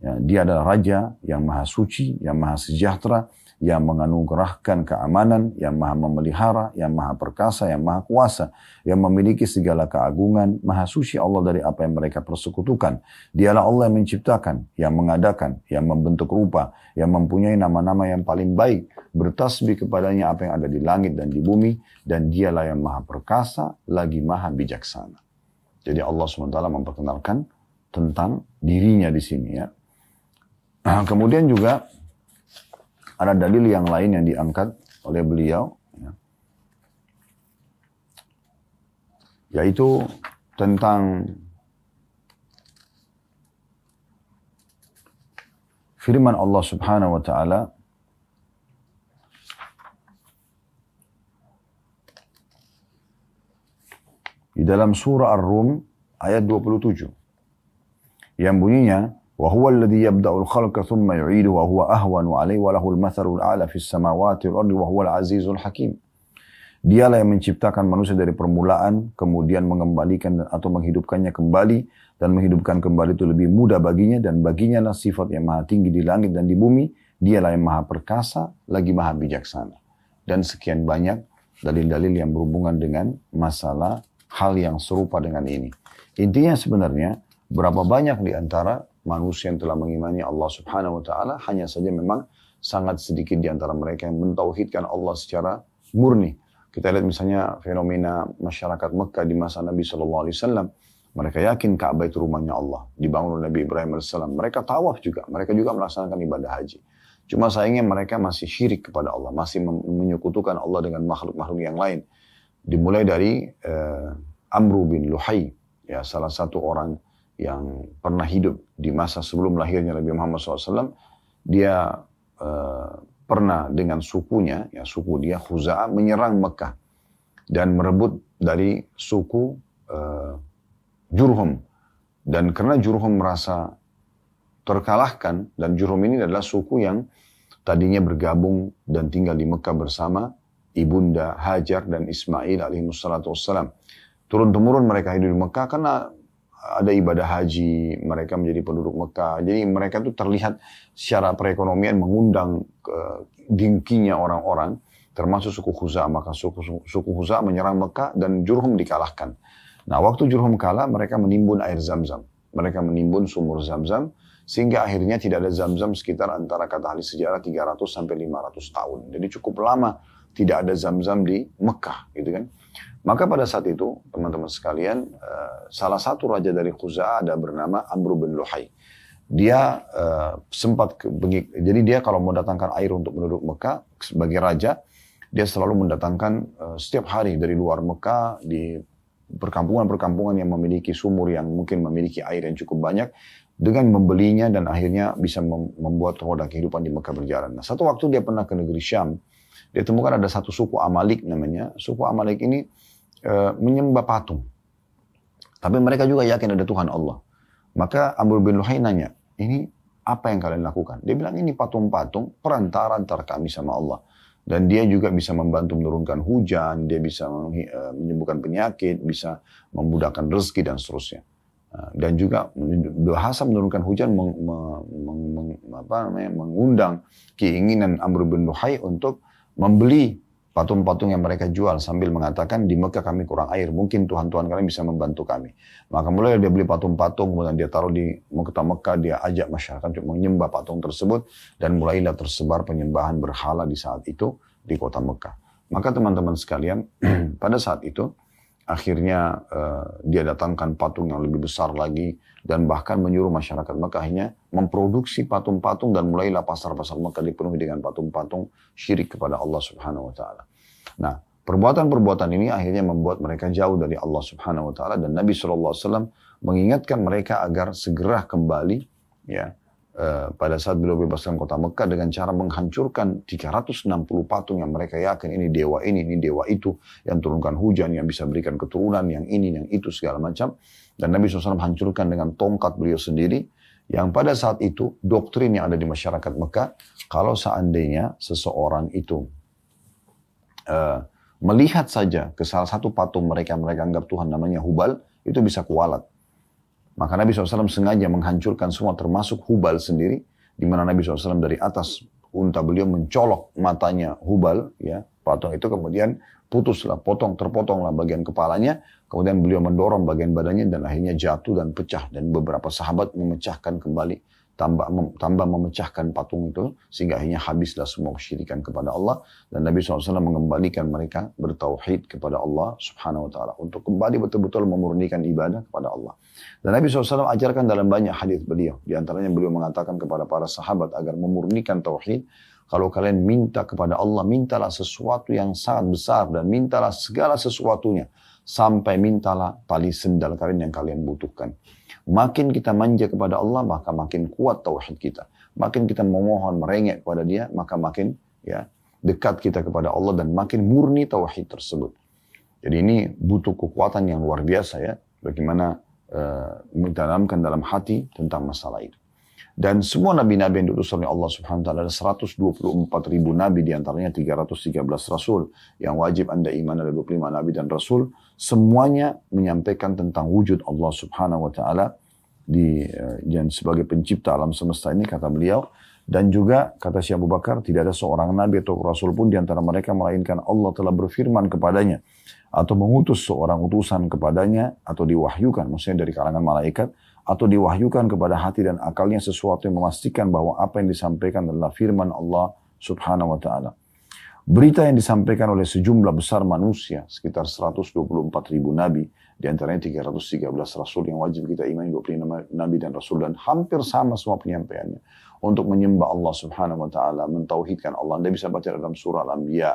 Ya, Dia adalah Raja yang maha suci, yang maha sejahtera, yang menganugerahkan keamanan, yang maha memelihara, yang maha perkasa, yang maha kuasa, yang memiliki segala keagungan. Maha suci Allah dari apa yang mereka persekutukan. Dialah Allah yang menciptakan, yang mengadakan, yang membentuk rupa, yang mempunyai nama-nama yang paling baik. Bertasbih kepadanya apa yang ada di langit dan di bumi, dan dialah yang maha perkasa, lagi maha bijaksana. Jadi Allah SWT memperkenalkan tentang dirinya di sini, ya. Kemudian juga ada dalil yang lain yang diangkat oleh beliau, ya, yaitu tentang firman Allah Subhanahu wa taala di dalam surah Ar-Rum ayat 27 yang bunyinya, wa huwa alladhi yabda'ul khalqa thumma yu'iduhu wa huwa ahwanu 'alaihi wa lahul mathalul a'la fis samawati wal ardi wa huwal azizul hakim. Dialah yang menciptakan manusia dari permulaan, kemudian mengembalikan atau menghidupkannya kembali, dan menghidupkan kembali itu lebih mudah baginya, dan baginya lah sifat yang maha tinggi di langit dan di bumi. Dialah yang maha perkasa, lagi maha bijaksana. Dan sekian banyak dalil-dalil yang berhubungan dengan masalah hal yang serupa dengan ini. Intinya sebenarnya berapa banyak di antara manusia yang telah mengimani Allah Subhanahu wa taala, hanya saja memang sangat sedikit di antara mereka yang mentauhidkan Allah secara murni. Kita lihat misalnya fenomena masyarakat Mekah di masa Nabi SAW. Mereka yakin Ka'bah itu rumahnya Allah, dibangun oleh Nabi Ibrahim AS. Mereka tawaf juga, mereka juga melaksanakan ibadah haji. Cuma sayangnya mereka masih syirik kepada Allah, masih menyekutukan Allah dengan makhluk-makhluk yang lain. Dimulai dari Amru bin Luhai, ya, salah satu orang yang pernah hidup di masa sebelum lahirnya Nabi Muhammad SAW. Dia pernah dengan sukunya, ya suku dia Khuza'ah, menyerang Mekah dan merebut dari suku Jurhum. Dan karena Jurhum merasa terkalahkan, dan Jurhum ini adalah suku yang tadinya bergabung dan tinggal di Mekah bersama ibunda Hajar dan Ismail alaihissalatu wassalam. Turun-temurun mereka hidup di Mekah karena ada ibadah haji, mereka menjadi penduduk Mekah. Jadi mereka itu terlihat secara perekonomian mengundang dengkinya orang-orang, termasuk suku Khuza'ah. Maka suku Khuza'ah menyerang Mekah dan Jurhum dikalahkan. Nah, waktu Jurhum kalah, mereka menimbun air Zam-Zam. Mereka menimbun sumur Zam-Zam, sehingga akhirnya tidak ada Zam-Zam sekitar antara kata ahli sejarah 300 sampai 500 tahun. Jadi cukup lama tidak ada Zam-Zam di Mekah, gitu kan. Maka pada saat itu, teman-teman sekalian, salah satu raja dari Khuza'ah ada bernama Amru bin Luhai. Dia jadi dia kalau mau datangkan air untuk penduduk Mekah sebagai raja, dia selalu mendatangkan setiap hari dari luar Mekah di perkampungan-perkampungan yang memiliki sumur yang mungkin memiliki air yang cukup banyak, dengan membelinya dan akhirnya bisa membuat roda kehidupan di Mekah berjalan. Nah, satu waktu dia pernah ke negeri Syam, dia temukan ada satu suku Amalik namanya. Suku Amalik ini menyembah patung. Tapi mereka juga yakin ada Tuhan Allah. Maka Amr bin Luhai nanya, ini apa yang kalian lakukan? Dia bilang, ini patung-patung perantara antara kami sama Allah. Dan dia juga bisa membantu menurunkan hujan, dia bisa menyembuhkan penyakit, bisa memudahkan rezeki dan seterusnya. Dan juga bahasa menurunkan hujan mengundang keinginan Amr bin Luhai untuk membeli patung-patung yang mereka jual sambil mengatakan di Mekah kami kurang air, mungkin Tuhan-Tuhan kalian bisa membantu kami. Maka mulai dia beli patung-patung, kemudian dia taruh di Mekah, dia ajak masyarakat untuk menyembah patung tersebut, dan mulailah tersebar penyembahan berhala di saat itu di kota Mekah. Maka teman-teman sekalian, pada saat itu akhirnya dia datangkan patung yang lebih besar lagi, dan bahkan menyuruh masyarakat Mekah akhirnya memproduksi patung-patung, dan mulailah pasar-pasar Mekah dipenuhi dengan patung-patung syirik kepada Allah Subhanahu wa taala. Nah, perbuatan-perbuatan ini akhirnya membuat mereka jauh dari Allah Subhanahu wa taala, dan Nabi SAW mengingatkan mereka agar segera kembali, ya, pada saat beliau bebaskan kota Mekah dengan cara menghancurkan 360 patung yang mereka yakin ini dewa itu, yang turunkan hujan, yang bisa berikan keturunan, yang ini, yang itu, segala macam. Dan Nabi SAW hancurkan dengan tongkat beliau sendiri, yang pada saat itu doktrin yang ada di masyarakat Mekah, kalau seandainya seseorang itu melihat saja ke salah satu patung mereka anggap Tuhan namanya Hubal, itu bisa kualat. Maka Nabi SAW sengaja menghancurkan semua termasuk Hubal sendiri, di mana Nabi SAW dari atas unta beliau mencolok matanya Hubal, ya, patung itu, kemudian terpotonglah bagian kepalanya, kemudian beliau mendorong bagian badannya dan akhirnya jatuh dan pecah, dan beberapa sahabat memecahkan kembali, tambah memecahkan patung itu, sehingga akhirnya habislah semua kesyirikan kepada Allah, dan Nabi SAW mengembalikan mereka bertauhid kepada Allah Subhanahu wa ta'ala, untuk kembali betul-betul memurnikan ibadah kepada Allah. Dan Nabi SAW ajarkan dalam banyak hadis beliau, di antaranya beliau mengatakan kepada para sahabat agar memurnikan tauhid. Kalau kalian minta kepada Allah, mintalah sesuatu yang sangat besar, dan mintalah segala sesuatunya, sampai mintalah tali sendal kalian yang kalian butuhkan. Makin kita manja kepada Allah, maka makin kuat tauhid kita. Makin kita memohon, merengek kepada Dia, maka makin, ya, dekat kita kepada Allah, dan makin murni tauhid tersebut. Jadi ini butuh kekuatan yang luar biasa, ya, bagaimana mentanamkan dalam hati tentang masalah itu. Dan semua nabi-nabi yang diutus oleh Allah Subhanahu wa taala, ada 124.000 nabi, diantaranya 313 rasul. Yang wajib Anda iman ada 25 nabi dan rasul, semuanya menyampaikan tentang wujud Allah Subhanahu wa taala dan sebagai pencipta alam semesta ini, kata beliau, Dan juga kata Syekh Abu Bakar, tidak ada seorang nabi atau rasul pun di antara mereka melainkan Allah telah berfirman kepadanya atau mengutus seorang utusan kepadanya atau diwahyukan, maksudnya dari kalangan malaikat, atau diwahyukan kepada hati dan akalnya sesuatu yang memastikan bahwa apa yang disampaikan adalah firman Allah Subhanahu wa taala. Berita yang disampaikan oleh sejumlah besar manusia, sekitar 124 ribu nabi, di antaranya 313 rasul yang wajib kita imani, 25 nabi dan rasul, dan hampir sama semua penyampaiannya. Untuk menyembah Allah Subhanahu wa taala, mentauhidkan Allah. Anda bisa baca dalam surah Al-Anbiya.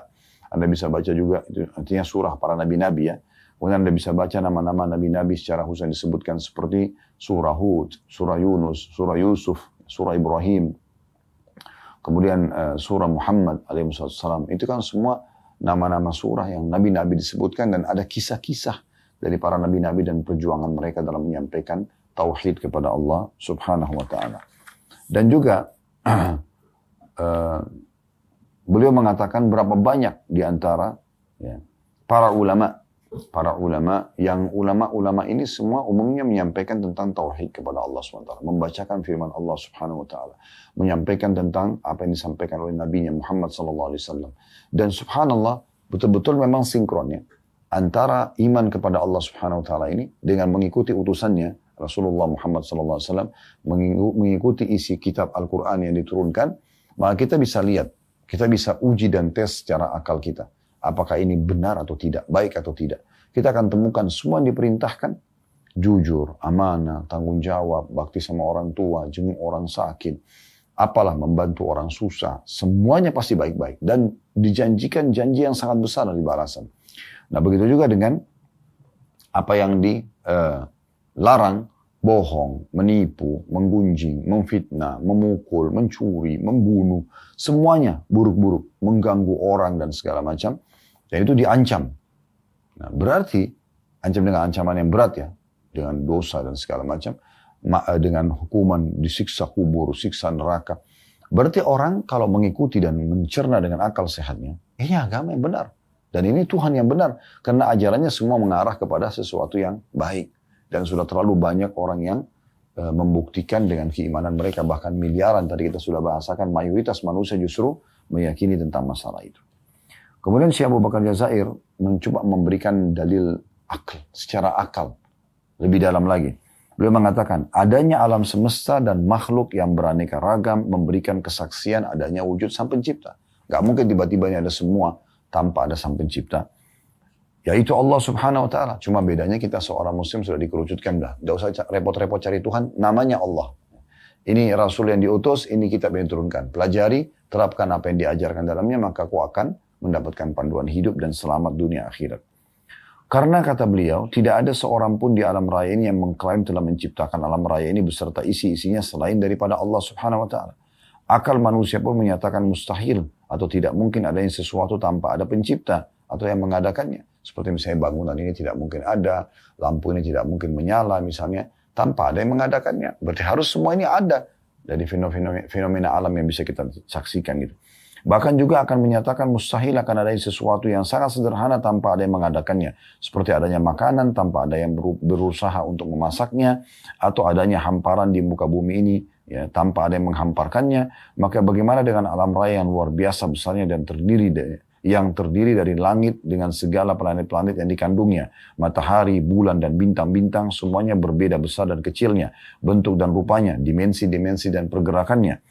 Anda bisa baca juga, itu artinya surah para nabi-nabi ya. Kemudian Anda bisa baca nama-nama nabi-nabi secara khusus disebutkan seperti surah Hud, surah Yunus, surah Yusuf, surah Ibrahim. Kemudian surah Muhammad alaihissalam. Itu kan semua nama-nama surah yang nabi-nabi disebutkan dan ada kisah-kisah dari para nabi-nabi dan perjuangan mereka dalam menyampaikan tauhid kepada Allah Subhanahu wa taala. Dan juga beliau mengatakan berapa banyak di antara ya, para ulama yang ulama ini semua umumnya menyampaikan tentang tauhid kepada Allah SWT, membacakan firman Allah Subhanahu wa taala, menyampaikan tentang apa yang disampaikan oleh nabinya Muhammad SAW. Dan subhanallah, betul-betul memang sinkronnya antara iman kepada Allah Subhanahu wa taala ini dengan mengikuti utusannya Rasulullah Muhammad SAW, mengikuti isi kitab Al-Quran yang diturunkan, maka kita bisa lihat, kita bisa uji dan tes secara akal kita. Apakah ini benar atau tidak, baik atau tidak. Kita akan temukan semua yang diperintahkan, jujur, amanah, tanggung jawab, bakti sama orang tua, jenguk orang sakit, apalah membantu orang susah, semuanya pasti baik-baik. Dan dijanjikan janji yang sangat besar dari balasan. Nah begitu juga dengan apa yang dilarang, bohong, menipu, menggunjing, memfitnah, memukul, mencuri, membunuh, semuanya buruk-buruk, mengganggu orang dan segala macam. Dan itu diancam. Nah, berarti ancam dengan ancaman yang berat ya, dengan dosa dan segala macam, dengan hukuman disiksa kubur, siksa neraka. Berarti orang kalau mengikuti dan mencerna dengan akal sehatnya, ini agama yang benar. Dan ini Tuhan yang benar. Karena ajarannya semua mengarah kepada sesuatu yang baik. Dan sudah terlalu banyak orang yang membuktikan dengan keimanan mereka. Bahkan miliaran tadi kita sudah bahasakan, mayoritas manusia justru meyakini tentang masalah itu. Kemudian Syekh Abu Bakar Jazair mencoba memberikan dalil akal, secara akal. Lebih dalam lagi. Beliau mengatakan, adanya alam semesta dan makhluk yang beraneka ragam memberikan kesaksian adanya wujud Sang Pencipta. Gak mungkin tiba-tiba ini ada semua tanpa ada Sang Pencipta. Yaitu Allah Subhanahu wa taala. Cuma bedanya kita seorang muslim sudah dikerucutkan dah. Tidak usah repot-repot cari Tuhan, namanya Allah. Ini Rasul yang diutus, ini kitab yang diturunkan. Pelajari, terapkan apa yang diajarkan dalamnya, maka kau akan mendapatkan panduan hidup dan selamat dunia akhirat. Karena kata beliau, tidak ada seorang pun di alam raya ini yang mengklaim telah menciptakan alam raya ini beserta isi-isinya selain daripada Allah Subhanahu wa taala. Akal manusia pun menyatakan mustahil atau tidak mungkin adanya sesuatu tanpa ada pencipta atau yang mengadakannya. Seperti misalnya bangunan ini tidak mungkin ada, lampu ini tidak mungkin menyala misalnya, tanpa ada yang mengadakannya. Berarti harus semua ini ada dari fenomena alam yang bisa kita saksikan gitu. Bahkan juga akan menyatakan mustahil akan adanya sesuatu yang sangat sederhana tanpa ada yang mengadakannya. Seperti adanya makanan tanpa ada yang berusaha untuk memasaknya, atau adanya hamparan di muka bumi ini ya, tanpa ada yang menghamparkannya. Maka bagaimana dengan alam raya yang luar biasa besarnya dan terdiri dari langit dengan segala planet-planet yang dikandungnya. Matahari, bulan, dan bintang-bintang semuanya berbeda besar dan kecilnya. Bentuk dan rupanya, dimensi-dimensi dan pergerakannya.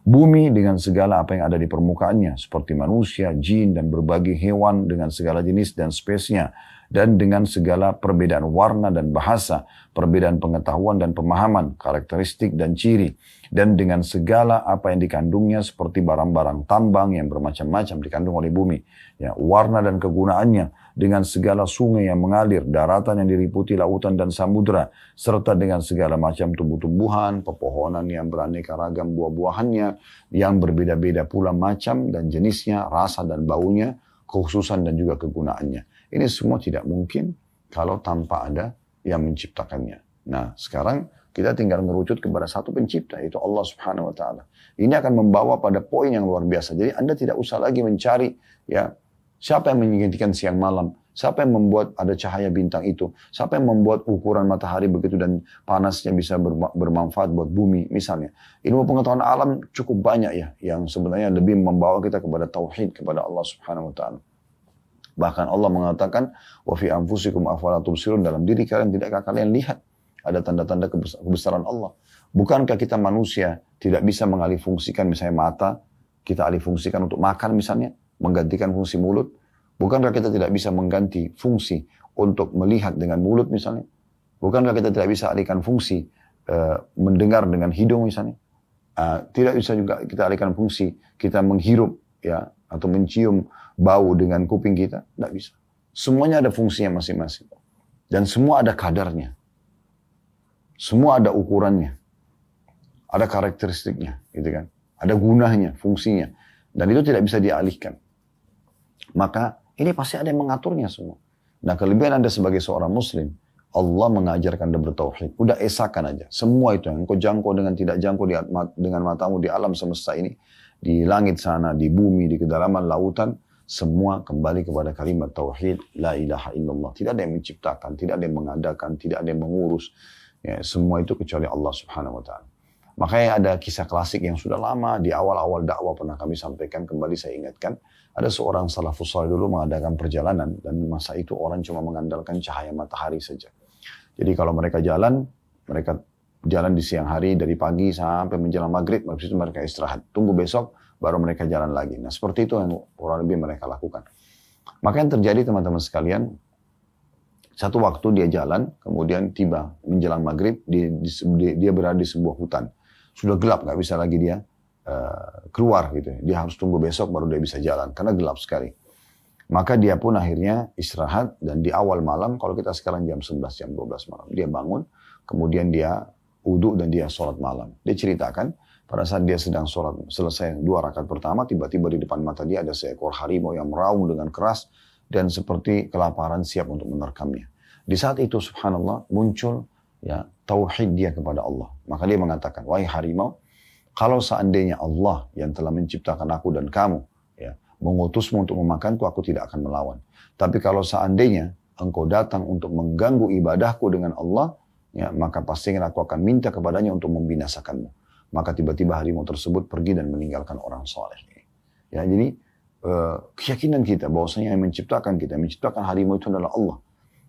Bumi dengan segala apa yang ada di permukaannya. Seperti manusia, jin, dan berbagai hewan dengan segala jenis dan spesiesnya. Dan dengan segala perbedaan warna dan bahasa. Perbedaan pengetahuan dan pemahaman, karakteristik dan ciri. Dan dengan segala apa yang dikandungnya seperti barang-barang tambang yang bermacam-macam dikandung oleh bumi. Ya, warna dan kegunaannya dengan segala sungai yang mengalir, daratan yang diliputi lautan dan samudera, serta dengan segala macam tumbuh-tumbuhan, pepohonan yang beraneka ragam buah-buahannya, yang berbeda-beda pula macam dan jenisnya, rasa dan baunya, kekhususan dan juga kegunaannya. Ini semua tidak mungkin kalau tanpa ada yang menciptakannya. Nah, sekarang kita tinggal merucut kepada satu pencipta, yaitu Allah Subhanahu wa taala. Ini akan membawa pada poin yang luar biasa. Jadi Anda tidak usah lagi mencari ya siapa yang menginginkan siang malam, Siapa yang membuat ada cahaya bintang itu? Siapa yang membuat ukuran matahari begitu dan panasnya bisa bermanfaat buat bumi misalnya. Ilmu pengetahuan alam cukup banyak ya, yang sebenarnya lebih membawa kita kepada tauhid, kepada Allah Subhanahu wa taala. Bahkan Allah mengatakan, wa fi anfusikum afala tubsirun, dalam diri kalian tidakkah kalian lihat ada tanda-tanda kebesaran Allah? Bukankah kita manusia tidak bisa mengalih fungsikan misalnya mata, kita alih fungsikan untuk makan misalnya, menggantikan fungsi mulut? Bukankah kita tidak bisa mengganti fungsi untuk melihat dengan mulut misalnya? Bukankah kita tidak bisa alihkan fungsi mendengar dengan hidung misalnya? Tidak bisa juga kita alihkan fungsi kita menghirup ya, atau mencium bau dengan kuping kita? Tidak bisa. Semuanya ada fungsinya masing-masing. Dan semua ada kadarnya. Semua ada ukurannya. Ada karakteristiknya, gitu kan. Ada gunanya, fungsinya. Dan itu tidak bisa dialihkan. Maka ini pasti ada yang mengaturnya semua. Nah, kelebihan Anda sebagai seorang muslim, Allah mengajarkan Anda bertauhid. Udah esakan aja. Semua itu yang kau jangkau dengan tidak jangkau dengan matamu di alam semesta ini, di langit sana, di bumi, di kedalaman lautan, semua kembali kepada kalimat tauhid, la ilaha illallah. Tidak ada yang menciptakan, tidak ada yang mengadakan, tidak ada yang mengurus. Ya, semua itu kecuali Allah Subhanahu wa taala. Makanya ada kisah klasik yang sudah lama, di awal-awal dakwah pernah kami sampaikan, kembali saya ingatkan. Ada seorang salafus saleh dulu mengadakan perjalanan, dan masa itu orang cuma mengandalkan cahaya matahari saja. Jadi kalau mereka jalan di siang hari dari pagi sampai menjelang maghrib, habis itu mereka istirahat. Tunggu besok, baru mereka jalan lagi. Nah seperti itu yang kurang lebih mereka lakukan. Maka yang terjadi teman-teman sekalian, satu waktu dia jalan, kemudian tiba menjelang maghrib, dia berada di sebuah hutan. Sudah gelap, nggak bisa lagi dia keluar gitu. Dia harus tunggu besok baru dia bisa jalan, karena gelap sekali. Maka dia pun akhirnya istirahat, dan di awal malam, kalau kita sekarang jam 11, jam 12 malam, dia bangun, kemudian dia wudhu dan dia sholat malam. Dia ceritakan, pada saat dia sedang sholat, selesai 2 rakaat pertama, tiba-tiba di depan mata dia ada seekor harimau yang meraung dengan keras, dan seperti kelaparan siap untuk menerkamnya. Di saat itu subhanallah muncul ya tauhid dia kepada Allah. Maka dia mengatakan, wahai harimau, kalau seandainya Allah yang telah menciptakan aku dan kamu ya, mengutusmu untuk memakanku, aku tidak akan melawan. Tapi kalau seandainya engkau datang untuk mengganggu ibadahku dengan Allah, ya, maka pastikan aku akan minta kepadanya untuk membinasakanmu. Maka tiba-tiba harimau tersebut pergi dan meninggalkan orang soleh. Ya, jadi keyakinan kita bahwasanya yang menciptakan kita, yang menciptakan harimau itu adalah Allah.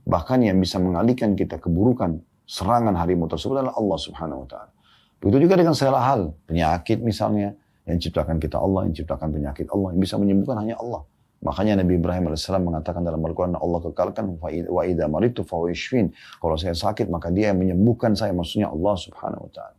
Bahkan yang bisa mengalihkan kita keburukan serangan harimau tersebut adalah Allah Subhanahu wa taala. Begitu juga dengan segala hal, penyakit misalnya, yang ciptakan kita Allah, yang ciptakan penyakit Allah, yang bisa menyembuhkan hanya Allah. Makanya Nabi Ibrahim AS mengatakan dalam Al-Quran, Allah kekalkan, wa idza maritu fa huwa yashfin. Kalau saya sakit, maka dia yang menyembuhkan saya, maksudnya Allah Subhanahu wa taala.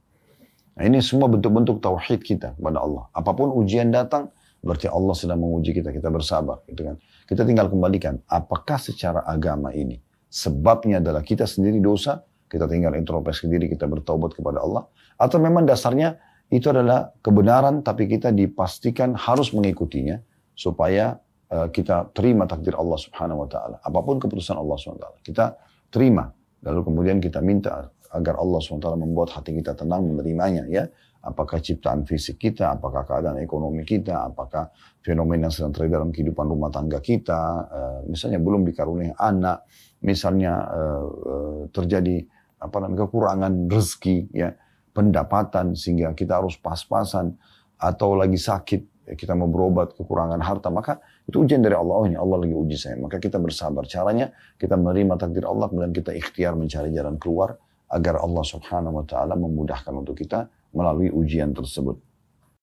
Nah, ini semua bentuk-bentuk tauhid kita kepada Allah. Apapun ujian datang, berarti Allah sedang menguji kita, kita bersabar, gitu kan. Kita tinggal kembalikan, apakah secara agama ini sebabnya adalah kita sendiri dosa, kita tinggal introspeksi diri, kita bertaubat kepada Allah, atau memang dasarnya itu adalah kebenaran, tapi kita dipastikan harus mengikutinya supaya kita terima takdir Allah Subhanahu wa taala. Apapun keputusan Allah Subhanahu wa taala, kita terima. Lalu kemudian kita minta agar Allah Subhanahu wa taala membuat hati kita tenang menerimanya, ya. Apakah ciptaan fisik kita, apakah keadaan ekonomi kita, apakah fenomena yang sedang terjadi dalam kehidupan rumah tangga kita, misalnya belum dikaruniai anak, misalnya terjadi kekurangan rezeki, ya, pendapatan sehingga kita harus pas-pasan, atau lagi sakit kita mau berobat kekurangan harta, maka itu ujian dari Allah. Oh, ini Allah lagi uji saya, maka kita bersabar. Caranya kita menerima takdir Allah, kemudian kita ikhtiar mencari jalan keluar agar Allah Subhanahu wa taala memudahkan untuk kita melalui ujian tersebut.